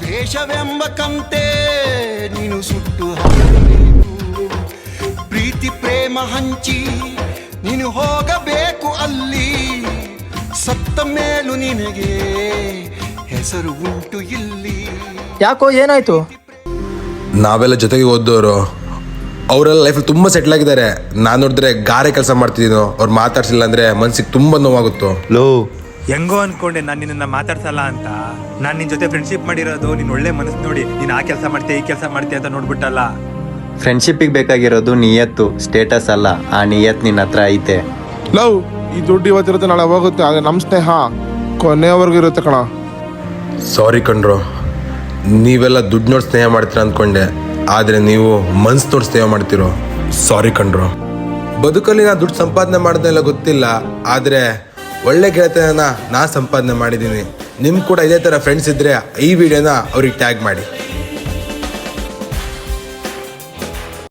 ದ್ವೇಷವೆಂಬ ಕಂತೆ ನೀನು ಸುಟ್ಟು ಹಾಕಬೇಕು, ಪ್ರೀತಿ ಪ್ರೇಮ ಹಂಚಿ ನೀನು ಹೋಗಬೇಕು ಅಲ್ಲಿ, ಸತ್ತ ಮೇಲೂ ನಿನಗೆ ಹೆಸರು ಉಂಟು ಇಲ್ಲಿ. ಯಾಕೋ ಏನಾಯ್ತು? ನಾವೆಲ್ಲ ಜೊತೆಗೆ ಓದೋರು, ಅವರೆಲ್ಲ ಲೈಫಲ್ಲಿ ತುಂಬ ಸೆಟ್ಲ್ ಆಗಿದ್ದಾರೆ. ನಾನು ನೋಡಿದ್ರೆ ಗಾರೆ ಕೆಲಸ ಮಾಡ್ತಿದ್ದೀನೋ, ಅವ್ರು ಮಾತಾಡ್ಸಿಲ್ಲ ಅಂದರೆ ಮನ್ಸಿಗೆ ತುಂಬ ನೋವಾಗುತ್ತೋ. ಲೋ ಹೆಂಗೋ ಅನ್ಕೊಂಡೆ ನಾನು ನಿನ್ನ ಮಾತಾಡ್ಸಲ್ಲ ಅಂತ. ನಾನು ನಿನ್ನ ಜೊತೆ ಫ್ರೆಂಡ್ಶಿಪ್ ಮಾಡಿರೋದು ನಿನ್ನ ಒಳ್ಳೆ ಮನಸ್ಸು ನೋಡಿ. ನೀನು ಆ ಕೆಲಸ ಮಾಡ್ತೀಯ ಈ ಕೆಲಸ ಮಾಡ್ತೀಯ ಅಂತ ನೋಡ್ಬಿಟ್ಟಲ್ಲ. ಫ್ರೆಂಡ್ಶಿಪ್ಪಿಗೆ ಬೇಕಾಗಿರೋದು ನಿಯತ್ತು, ಸ್ಟೇಟಸ್ ಅಲ್ಲ. ಆ ನಿಯತ್ ನಿನ್ನ ಹತ್ರ ಐತೆ. ಲವ್ ಈ ದುಡ್ಡು ಇವತ್ತಿರುತ್ತೆ ನಾಳೆ ಹೋಗುತ್ತೆ, ಆದರೆ ನಮ್ಮ ಸ್ನೇಹ ಕೊನೆಯವರೆಗೂ ಇರುತ್ತೆ ಕಣ. ಸಾರಿ ಕಣ್ರು, ನೀವೆಲ್ಲ ದುಡ್ಡು ನೋಡಿ ಸ್ನೇಹ ಮಾಡ್ತೀರ ಅಂದ್ಕೊಂಡೆ, ಆದರೆ ನೀವು ಮನ್ಸು ನೋಡಿ ಸ್ನೇಹ ಮಾಡ್ತಿರೋ. ಸಾರಿ ಕಣ್ರು. ಬದುಕಲ್ಲಿ ನಾನು ದುಡ್ಡು ಸಂಪಾದನೆ ಮಾಡೋದೆಲ್ಲ ಗೊತ್ತಿಲ್ಲ, ಆದರೆ ಒಳ್ಳೆ ಗೆಳೆತನ ನಾನು ಸಂಪಾದನೆ ಮಾಡಿದ್ದೀನಿ. ನಿಮ್ಗೆ ಕೂಡ ಇದೇ ಥರ ಫ್ರೆಂಡ್ಸ್ ಇದ್ದರೆ ಈ ವಿಡಿಯೋನ ಅವ್ರಿಗೆ ಟ್ಯಾಗ್ ಮಾಡಿ.